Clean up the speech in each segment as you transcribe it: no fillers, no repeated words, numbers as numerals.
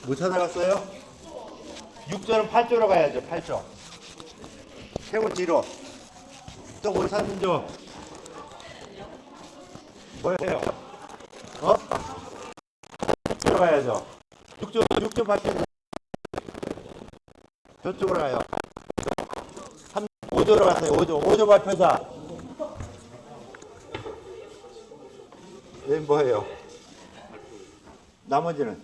못 찾아갔어요? 6조는 8조로 가야죠. 8조. 최고 뒤로. 또 못 찾는 조. 뭐예요? 어? 8조로 가야죠. 6조 발표. 저쪽으로 가요. 5조로 갔어요. 5조 발표사. 얘는 뭐예요? 나머지는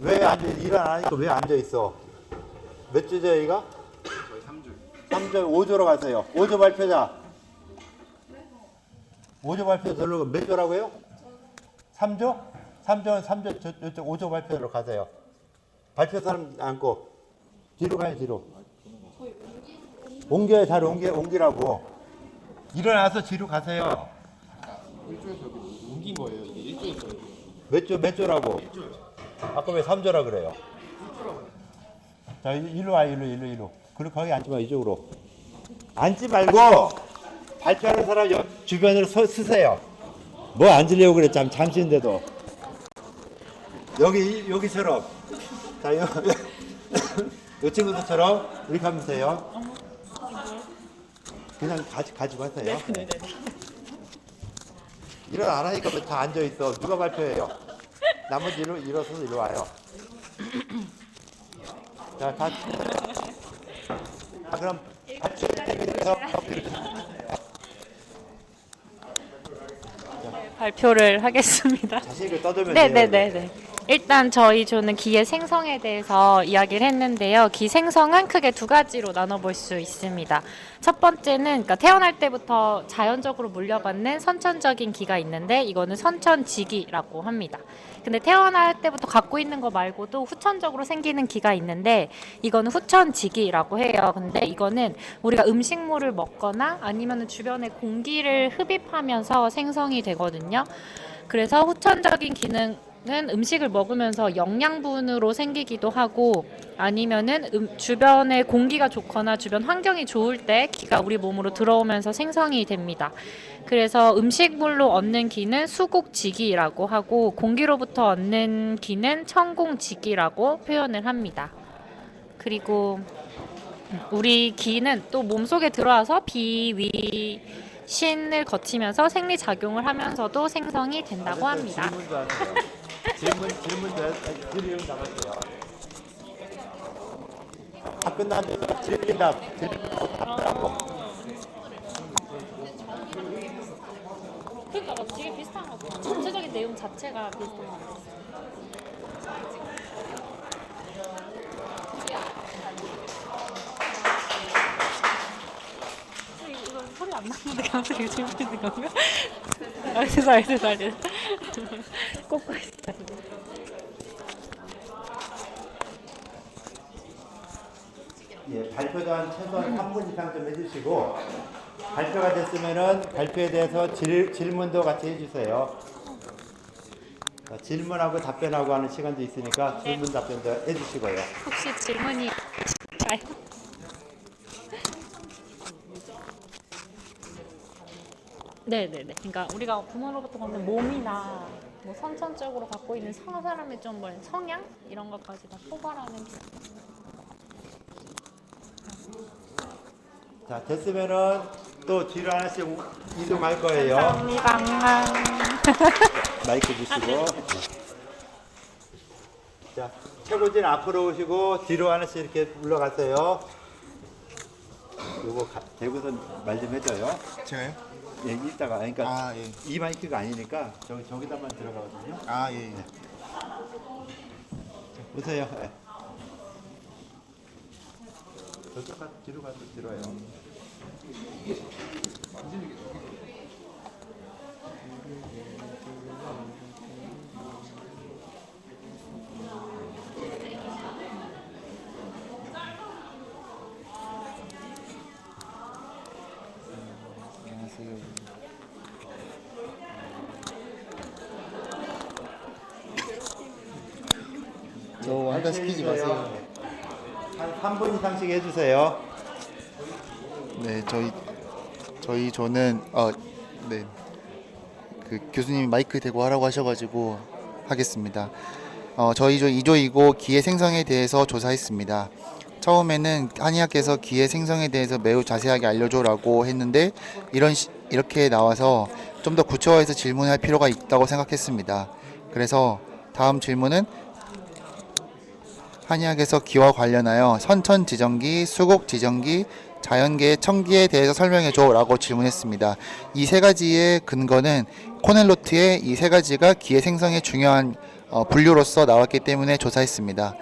왜 앉아? 일 안 하니까 왜 앉아 있어? 몇 조죠 여기가? 거의 3조. 3조 5조로 가세요. 5조 발표자. 5조 발표 들로 몇 조라고요? 3조? 3조 저쪽 5조 발표로 가세요. 발표 사람 앉고 뒤로 가요 뒤로. 옮겨요. 잘 옮기라고. 일어나서 뒤로 가세요. 일조에서 옮긴 거예요. 이게 일조에서. 몇 조라고? 아까 왜 3조라 그래요? 자, 일로 와, 일로. 그리고 거기 앉지 마, 이쪽으로. 앉지 말고, 발표하는 사람 주변으로 쓰세요. 뭐 앉으려고 그래, 잠시인데도. 여기처럼. 자, 요 친구들처럼 이렇게 하면 돼요. 그냥 가지고 하세요. 네. 일을 안 하니까 다 앉아있어. 누가 발표해요? 나머지 일어서서 일로 와요. 자, 그럼 발표를 하겠습니다. 자식을 떠들면 네네네. 일단 저희 조는 기의 생성에 대해서 이야기를 했는데요. 기 생성은 크게 두 가지로 나눠볼 수 있습니다. 첫 번째는 그러니까 태어날 때부터 자연적으로 물려받는 선천적인 기가 있는데 이거는 선천지기라고 합니다. 근데 태어날 때부터 갖고 있는 거 말고도 후천적으로 생기는 기가 있는데 이거는 후천지기라고 해요. 근데 이거는 우리가 음식물을 먹거나 아니면 주변의 공기를 흡입하면서 생성이 되거든요. 그래서 후천적인 기능은 음식을 먹으면서 영양분으로 생기기도 하고 아니면은 주변의 공기가 좋거나 주변 환경이 좋을 때 기가 우리 몸으로 들어오면서 생성이 됩니다. 그래서 음식물로 얻는 기는 수곡지기라고 하고 공기로부터 얻는 기는 천공지기라고 표현을 합니다. 그리고 우리 기는 또 몸속에 들어와서 비, 위, 신을 거치면서 생리작용을 하면서도 생성이 된다고 합니다. 질문도 하세요. 질문 남았어요. 다 끝났는데 질문답. 그러니까 되게 비슷한 것 같아요. 전체적인 내용 자체가 비슷한 것 같아요. 이거 소리 안 나는데 갑자기 질문이 거고요? 알겠어. 꽂고 있어요. 예, 발표도 최소한 3분 이상 좀 해주시고 발표가 됐으면은 발표에 대해서 질문도 같이 해주세요. 자, 질문하고 답변하고 하는 시간도 있으니까 질문 답변도 해주시고요. 혹시 질문이 있을까요? 네네네. 그러니까 우리가 부모로부터 받는 몸이나 뭐 선천적으로 갖고 있는 사람의 좀 뭐 성향 이런 것까지 다 포괄하는 게. 자, 됐으면은 또 뒤로 하나씩 이동할 거예요. 감사합니다. 마이크 주시고. 자, 최고진 앞으로 오시고 뒤로 하나씩 이렇게 물러가세요. 요거 대고선 말 좀 해줘요. 제가요? 예, 이따가 그러니까 아, 예. 이 마이크가 아니니까 저기다만 들어가거든요. 아, 예. 오세요. 예. 저쪽 뒤로 가서 들어요. 저 완전 시키지 마세요. 한 3분 이상씩 해주세요. 네, 저는 네. 그 교수님이 마이크 대고 하라고 하셔가지고 하겠습니다. 저희 조 2조이고 기의 생성에 대해서 조사했습니다. 처음에는 한의학께서 기의 생성에 대해서 매우 자세하게 알려줘라고 했는데 이렇게 나와서 좀 더 구체화해서 질문할 필요가 있다고 생각했습니다. 그래서 다음 질문은 한의학에서 기와 관련하여 선천지정기, 수곡지정기, 자연계의 청기에 대해서 설명해줘 라고 질문했습니다. 이 세 가지의 근거는 코넬로트의 이 세 가지가 기의 생성에 중요한 분류로서 나왔기 때문에 조사했습니다.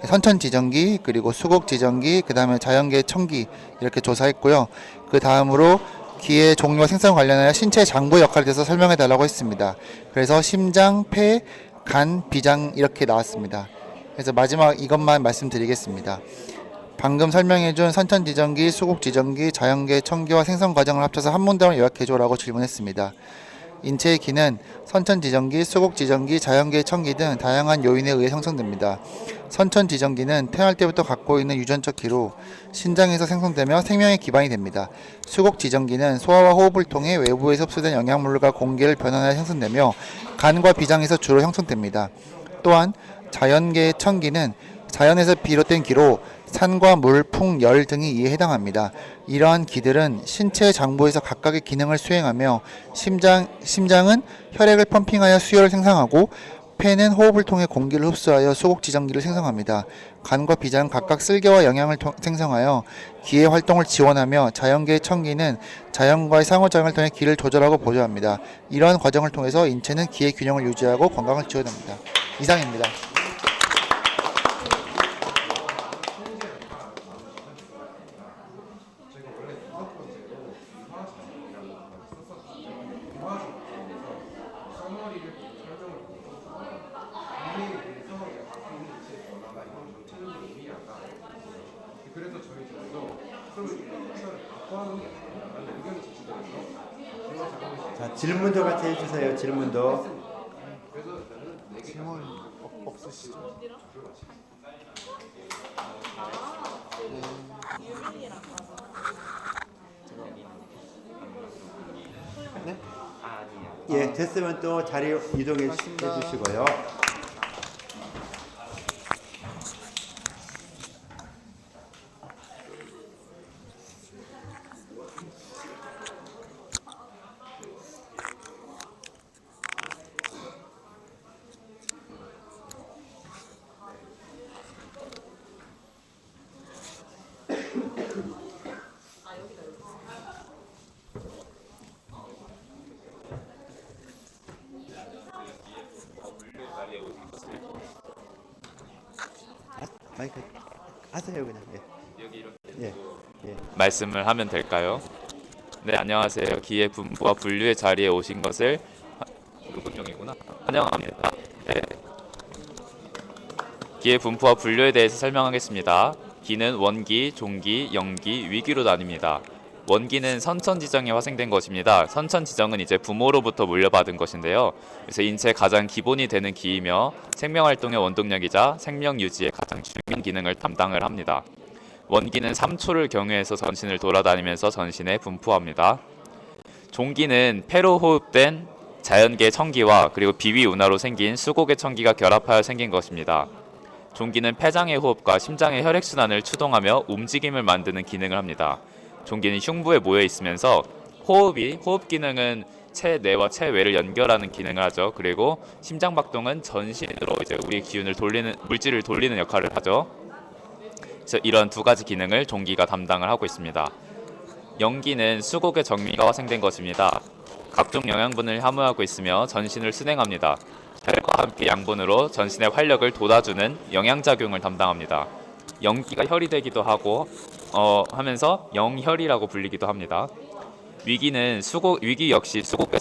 선천지정기, 그리고 수곡지정기, 그 다음에 자연계의 청기 이렇게 조사했고요. 그 다음으로 기의 종류와 생성 관련하여 신체 장부 역할에 대해서 설명해 달라고 했습니다. 그래서 심장, 폐, 간, 비장 이렇게 나왔습니다. 그래서 마지막 이것만 말씀드리겠습니다. 방금 설명해준 선천지정기, 수곡지정기, 자연계 청기와 생성 과정을 합쳐서 한 문장을 요약해줘라고 질문했습니다. 인체의 기는 선천지정기, 수곡지정기, 자연계 청기 등 다양한 요인에 의해 형성됩니다. 선천지정기는 태어날 때부터 갖고 있는 유전적 기로 신장에서 생성되며 생명의 기반이 됩니다. 수곡지정기는 소화와 호흡을 통해 외부에서 흡수된 영양물과 공기를 변환하여 형성되며 간과 비장에서 주로 형성됩니다. 또한 자연계의 청기는 자연에서 비롯된 기로 산과 물, 풍, 열 등이 이에 해당합니다. 이러한 기들은 신체 장부에서 각각의 기능을 수행하며 심장은 혈액을 펌핑하여 수혈을 생성하고 폐는 호흡을 통해 공기를 흡수하여 수곡지정기를 생성합니다. 간과 비장은 각각 쓸개와 영양을 생성하여 기의 활동을 지원하며 자연계의 청기는 자연과의 상호작용을 통해 기를 조절하고 보조합니다. 이러한 과정을 통해서 인체는 기의 균형을 유지하고 건강을 지원합니다. 이상입니다. 그래서 저희 쪽에서 그럼 이걸 바꿔하는 게 아니라는 의견이 제시되어서 자, 질문도 같이 해주세요. 질문도. 그래서 저는 4개 없으시죠? 예, 됐으면 또 자리 이동해 주시고요. 마이크 하세요 그냥. 예. 여기 이렇게 예. 예. 말씀을 하면 될까요? 네, 안녕하세요. 기의 분포와 분류의 자리에 오신 것을 누구명이구나 환영합니다. 네. 기의 분포와 분류에 대해서 설명하겠습니다. 기는 원기, 종기, 영기, 위기로 나뉩니다. 원기는 선천지정에 화생된 것입니다. 선천지정은 이제 부모로부터 물려받은 것인데요. 그래서 인체의 가장 기본이 되는 기이며 생명활동의 원동력이자 생명 유지의 가장 중요한 기능을 담당을 합니다. 원기는 3초를 경유해서 전신을 돌아다니면서 전신에 분포합니다. 종기는 폐로 호흡된 자연계 청기와 그리고 비위 운하로 생긴 수곡의 청기가 결합하여 생긴 것입니다. 종기는 폐장의 호흡과 심장의 혈액순환을 추동하며 움직임을 만드는 기능을 합니다. 종기는 흉부에 모여 있으면서 호흡 기능은 체내와 체외를 연결하는 기능을 하죠. 그리고 심장 박동은 전신으로 이제 우리 기운을 돌리는 물질을 돌리는 역할을 하죠. 그래서 이런 두 가지 기능을 종기가 담당을 하고 있습니다. 영기는 수곡의 정미가 화생된 것입니다. 각종 영양분을 함유하고 있으며 전신을 순행합니다. 혈과 함께 양분으로 전신의 활력을 돋아주는 영양작용을 담당합니다. 영기가 혈이 되기도 하고 하면서 영혈이라고 불리기도 합니다. 위기는 위기 역시 수곡의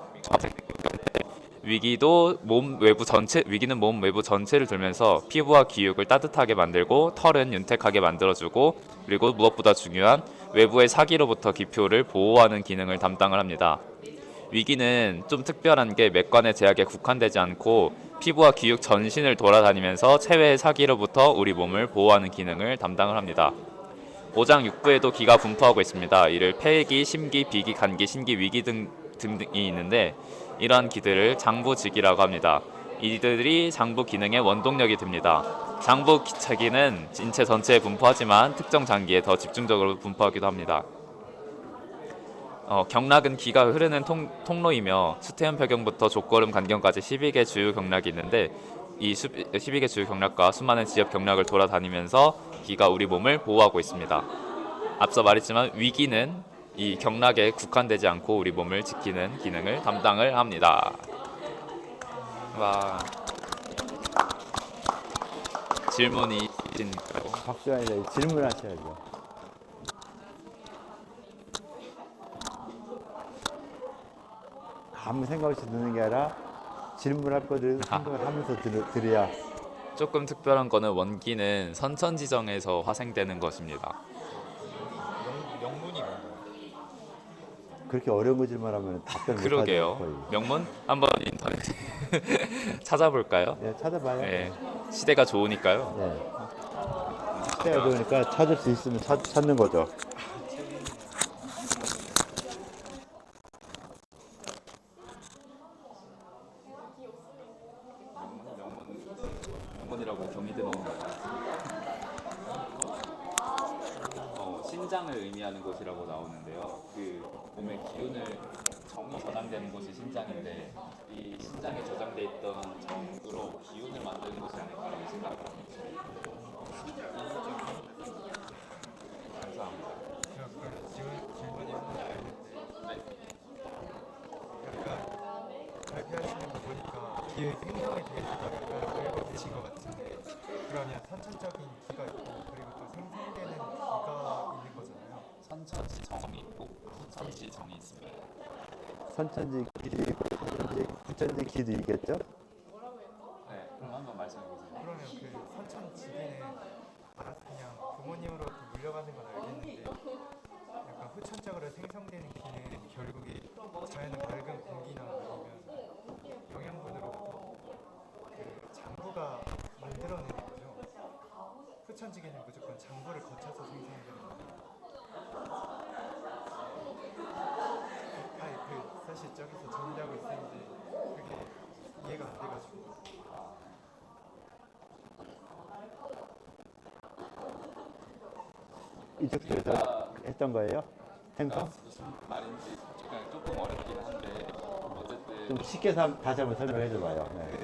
위기는 몸 외부 전체를 돌면서 피부와 기육을 따뜻하게 만들고 털은 윤택하게 만들어주고 그리고 무엇보다 중요한 외부의 사기로부터 기표를 보호하는 기능을 담당을 합니다. 위기는 좀 특별한 게 맥관의 제약에 국한되지 않고 피부와 기육 전신을 돌아다니면서 체외의 사기로부터 우리 몸을 보호하는 기능을 담당을 합니다. 오장 6부에도 기가 분포하고 있습니다. 이를 폐기, 심기, 비기, 간기, 신기, 위기 등이 있는데 이러한 기들을 장부직이라고 합니다. 이들이 장부 기능의 원동력이 됩니다. 장부 차기는 인체 전체에 분포하지만 특정 장기에 더 집중적으로 분포하기도 합니다. 경락은 기가 흐르는 통로이며 수태현 배경부터 족걸음 간경까지 12개 주요 경락이 있는데 이 12개 주요 경락과 수많은 지역 경락을 돌아다니면서 기가 우리 몸을 보호하고 있습니다. 앞서 말했지만 위기는 이 경락에 국한되지 않고 우리 몸을 지키는 기능을 담당을 합니다. 와. 질문이 있으신가요? 박수가 아니라 질문하셔야죠. 아무 생각 없이 듣는 게 아니라 질문할 거를 생각을 하면서 들어야. 조금 특별한 거는 원기는 선천지정에서 화생되는 것입니다. 명문이 뭔가요? 그렇게 어려운 거 질문하면 답변 못 하죠. 그러게요. 거의. 명문 한번 인터넷에 찾아볼까요? 네, 찾아봐요. 네, 시대가 좋으니까요. 네. 시대가 좋으니까 찾을 수 있으면 찾는 거죠. 명문이라고 경희대 넣은 거예요. 신장을 의미하는 곳이라고 나오는데요. 그 몸의 기운을 정이 저장되는 곳이 신장인데 이 신장에 저장돼 있던 정으로 기운을 만드는 곳이 아닐까라고 생각을 합니다. 감사합니다. 질문이 하나 있는데 네. 약간 발표하시는 거 보니까 기의 생성에 대해서 약간 알고 계신 것 같은데 그러면 선천적인 기가 있고 그리고 또 생성되는 기가 있는 거잖아요. 선천지 정이 있고 후천지 정이 있습니다. 선천지 기도 있고 후천지 기도 있겠죠? 네, 그럼 한번 말씀해 보세요. 그러면 그 선천지기는 알아서 그냥 부모님으로부터 물려받는 건 알겠는데 약간 후천적으로 생성되는 기는 결국에 자연의 맑은 공기나 아니면 영양분으로부터 그 장부가 만들어내는 거죠. 후천지기는 무조건 장부를 거쳐서 생성되는 거예요. 아니 그 사실 저기서 정리하고 있었는데 그게 이해가 안 돼가지고. 이쪽에서 했던 거예요? 행성? 무슨 말인지 그냥 조금 어렵긴 한데 어쨌든 좀 쉽게 다시 한번 설명해 줘봐요. 네.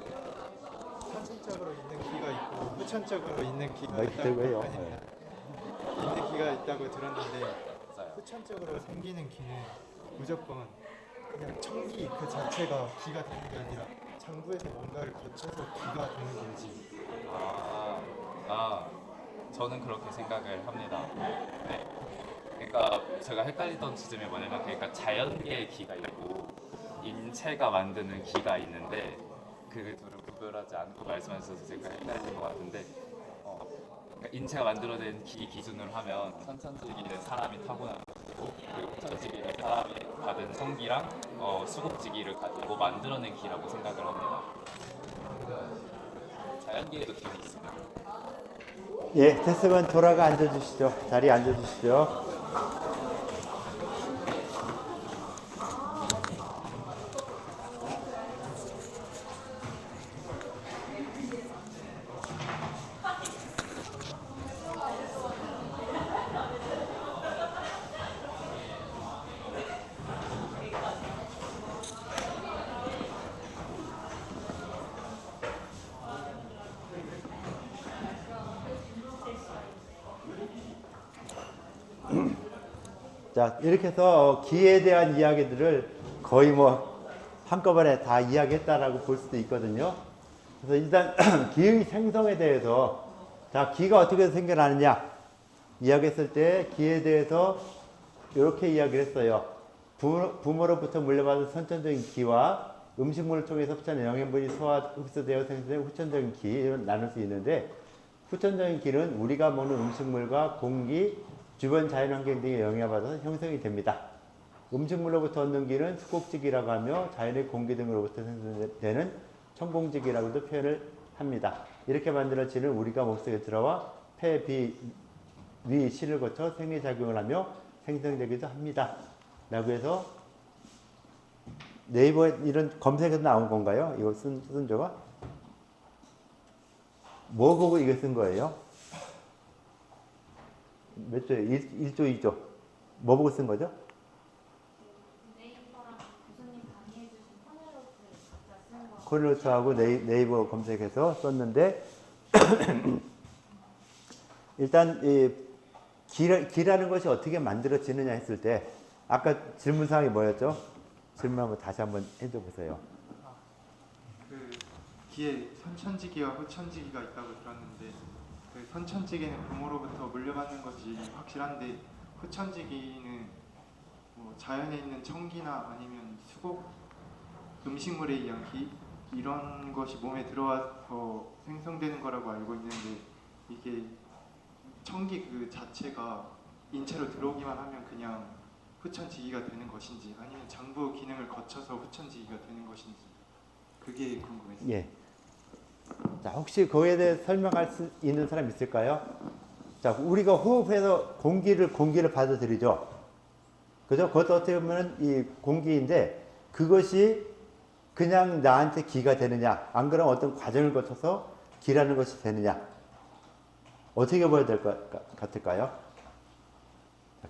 선천적으로 있는 기가 있고 후천적으로 있는 기가 마이크 들고 해요. 있다고 네. 있는 기가 있다고 들었는데 맞아요. 후천적으로 생기는 기는 무조건 그냥 청기 그 자체가 기가 되는 게 아니라 장부에서 뭔가를 거쳐서 기가 되는 건지. 저는 그렇게 생각을 합니다. 네. 그러니까 제가 헷갈리던 지점이 뭐냐면 그러니까 자연계의 기가 있고 인체가 만드는 기가 있는데 그 둘을 구별하지 않고 말씀하셔서 제가 헷갈린 것 같은데 그러니까 인체가 만들어낸 기 기준으로 하면 선천지기는 사람이 타고난 것이고 그리고 후천지기는 사람이 받은 성기랑 수곡지기를 가지고 만들어낸 기라고 생각을 합니다. 자연계에도 기는 있습니다. 예, 됐으면 돌아가 앉아주시죠. 자리에 앉아주시죠. 자, 이렇게 해서 기에 대한 이야기들을 거의 뭐 한꺼번에 다 이야기했다라고 볼 수도 있거든요. 그래서 일단 기의 생성에 대해서 자, 기가 어떻게 생겨나느냐 이야기했을 때 기에 대해서 이렇게 이야기를 했어요. 부모로부터 물려받은 선천적인 기와 음식물을 통해서 흡수하는 영양분이 소화 흡수되어 생성된 후천적인 기를 나눌 수 있는데 후천적인 기는 우리가 먹는 음식물과 공기, 주변 자연환경 등의 영향을 받아서 형성이 됩니다. 음식물로부터 얻는 기는 수곡지기라고 하며 자연의 공기 등으로부터 생성되는 천공지기라고도 표현을 합니다. 이렇게 만들어지는 우리가 몸속에 들어와 폐, 비, 위, 실을 거쳐 생리작용을 하며 생성되기도 합니다. 라고 해서 네이버에 이런 검색에서 나온 건가요? 이거 순조가? 뭐 보고 이거 쓴 거예요? 몇 조예요? 1조, 2조. 뭐 보고 쓴 거죠? 코넬로트하고 네이버 검색해서 썼는데 일단 이 기라는 것이 어떻게 만들어지느냐 했을 때 아까 질문사항이 뭐였죠? 질문 한번 다시 한번 해줘 보세요. 그 기에 선천지기와 후천지기가 있다고 들었는데 그 선천지기는 부모로부터 물려받는 것이 확실한데 후천지기는 뭐 자연에 있는 청기나 아니면 수곡 음식물에 의한 기 이런 것이 몸에 들어와서 생성되는 거라고 알고 있는데 이게 청기 그 자체가 인체로 들어오기만 하면 그냥 후천지기가 되는 것인지 아니면 장부 기능을 거쳐서 후천지기가 되는 것인지 그게 궁금했어요. 예. 자, 혹시 그거에 대해 설명할 수 있는 사람 있을까요? 자, 우리가 호흡해서 공기를 받아들이죠. 그죠? 그것도 어떻게 보면 이 공기인데 그것이 그냥 나한테 기가 되느냐, 안 그러면 어떤 과정을 거쳐서 기라는 것이 되느냐. 어떻게 보여야 될 것 같을까요?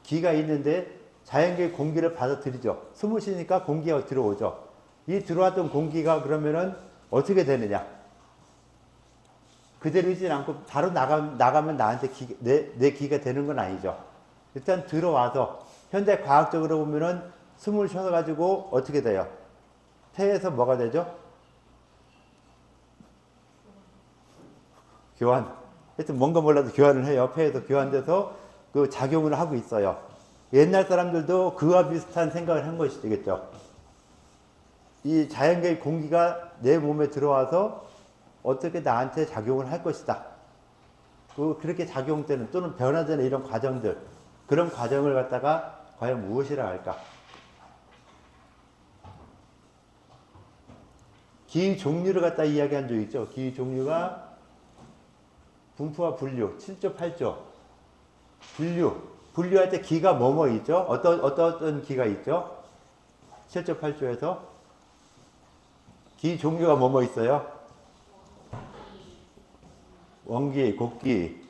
기가 있는데 자연계 공기를 받아들이죠. 숨을 쉬니까 공기가 들어오죠. 이 들어왔던 공기가 그러면은 어떻게 되느냐? 그대로 있지 않고 바로 나가면 나한테 내 기가 되는 건 아니죠. 일단 들어와서 현대 과학적으로 보면은 숨을 쉬어가지고 어떻게 돼요? 폐에서 뭐가 되죠? 교환. 하여튼 뭔가 몰라도 교환을 해요. 폐에서 교환돼서 그 작용을 하고 있어요. 옛날 사람들도 그와 비슷한 생각을 한 것이겠죠. 이 자연계의 공기가 내 몸에 들어와서 어떻게 나한테 작용을 할 것이다. 그렇게 작용되는 또는 변화되는 이런 과정들, 그런 과정을 갖다가 과연 무엇이라 할까? 기 종류를 갖다 이야기한 적 있죠. 기 종류가 분포와 분류, 7조, 8조. 분류할 때 기가 뭐뭐 있죠? 어떤 기가 있죠? 7조, 8조에서 기 종류가 뭐뭐 있어요? 원기, 곡기,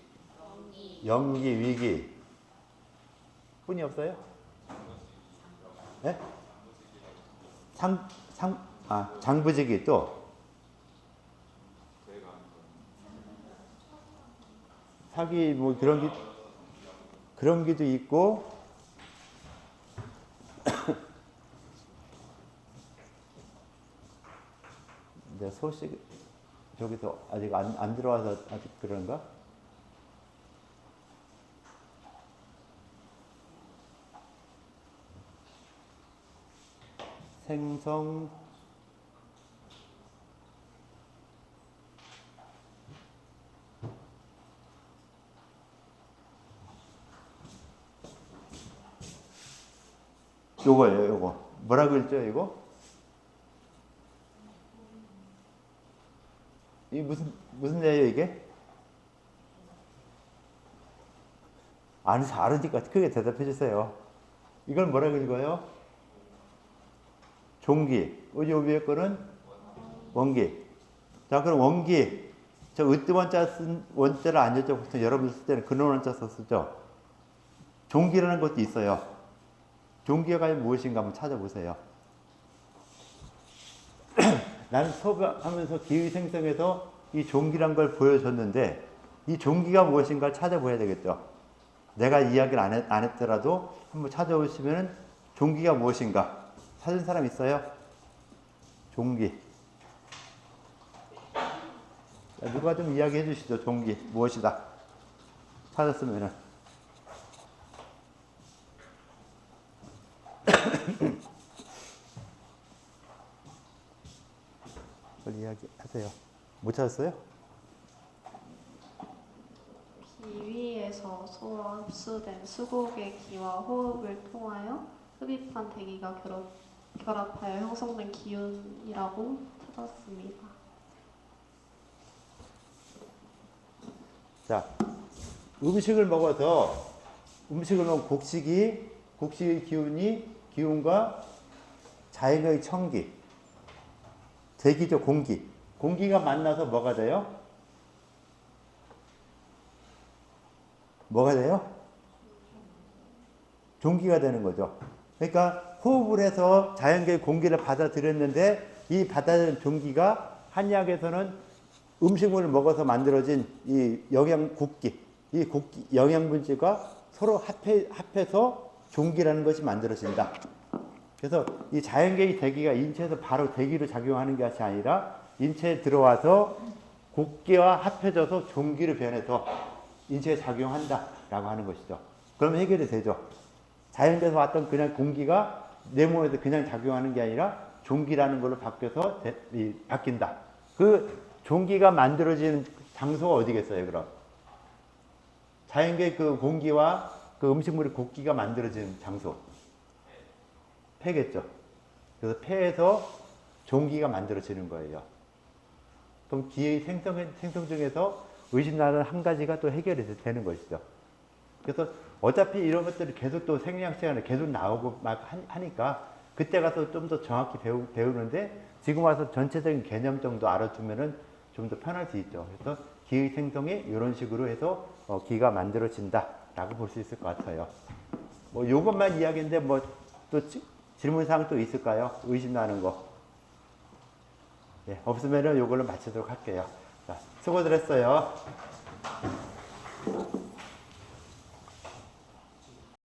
영기, 위기. 뿐이 없어요? 네? 장부지기 또 사기 뭐 그런 기도 있고 내 소식 저기서 아직 안 들어와서 아직 그런가? 생성 요거예요, 요거. 뭐라고 읽죠, 이거? 이 무슨 예요, 이게? 아르니까 크게 대답해 주세요. 이걸 뭐라고 읽어요? 종기. 요 위에 거는 원기. 자, 그럼 원기. 저 으뜸원자 쓴 원자를 안 줬죠. 보통 여러분 쓸 때는 근원원자 썼죠. 종기라는 것도 있어요. 종기가 무엇인가 한번 찾아보세요. 나는 수업하면서 기의 생성에서 이 종기란 걸 보여줬는데 이 종기가 무엇인가 찾아봐야 되겠죠. 내가 이야기를 안 했더라도 한번 찾아보시면 종기가 무엇인가 찾은 사람 있어요? 종기. 자, 누가 좀 이야기해 주시죠. 종기 무엇이다. 찾았으면은. 이야기하세요. 못 찾았어요? 비 위에서 서로 흡수된 수국의 기와 호흡을 통하여 흡입한 대기가 결합하여 형성된 기운이라고 찾았습니다. 자, 음식을 먹어서 곡식의 기운과 자연의 청기, 대기죠, 공기가 만나서 뭐가 돼요? 뭐가 돼요? 종기가 되는 거죠. 그러니까 호흡을 해서 자연계의 공기를 받아들였는데 이 받아들인 종기가 한의학에서는 음식물을 먹어서 만들어진 이 이 영양분질과 서로 합해서 종기라는 것이 만들어진다. 그래서 이 자연계의 대기가 인체에서 바로 대기로 작용하는 것이 아니라 인체에 들어와서 곡기와 합해져서 종기로 변해서 인체에 작용한다라고 하는 것이죠. 그러면 해결이 되죠. 자연계에서 왔던 그냥 공기가 내 몸에서 그냥 작용하는 게 아니라 종기라는 걸로 바뀌어서 바뀐다. 그 종기가 만들어지는 장소가 어디겠어요, 그럼? 자연계 그 공기와 그 음식물의 곡기가 만들어지는 장소. 폐겠죠. 그래서 폐에서 종기가 만들어지는 거예요. 그럼 기의 생성 중에서 의심나는 한 가지가 또 해결이 되는 것이죠. 그래서 어차피 이런 것들이 계속 또 생리학 시간에 계속 나오고 막 하니까 그때 가서 좀 더 정확히 배우는데 지금 와서 전체적인 개념 정도 알아두면은 좀 더 편할 수 있죠. 그래서 기의 생성이 이런 식으로 해서 기가 만들어진다라고 볼 수 있을 것 같아요. 뭐 요것만 이야기인데 뭐 또 질문사항 또 있을까요? 의심나는 거. 네, 없으면은 요걸로 마치도록 할게요. 자, 수고들 했어요.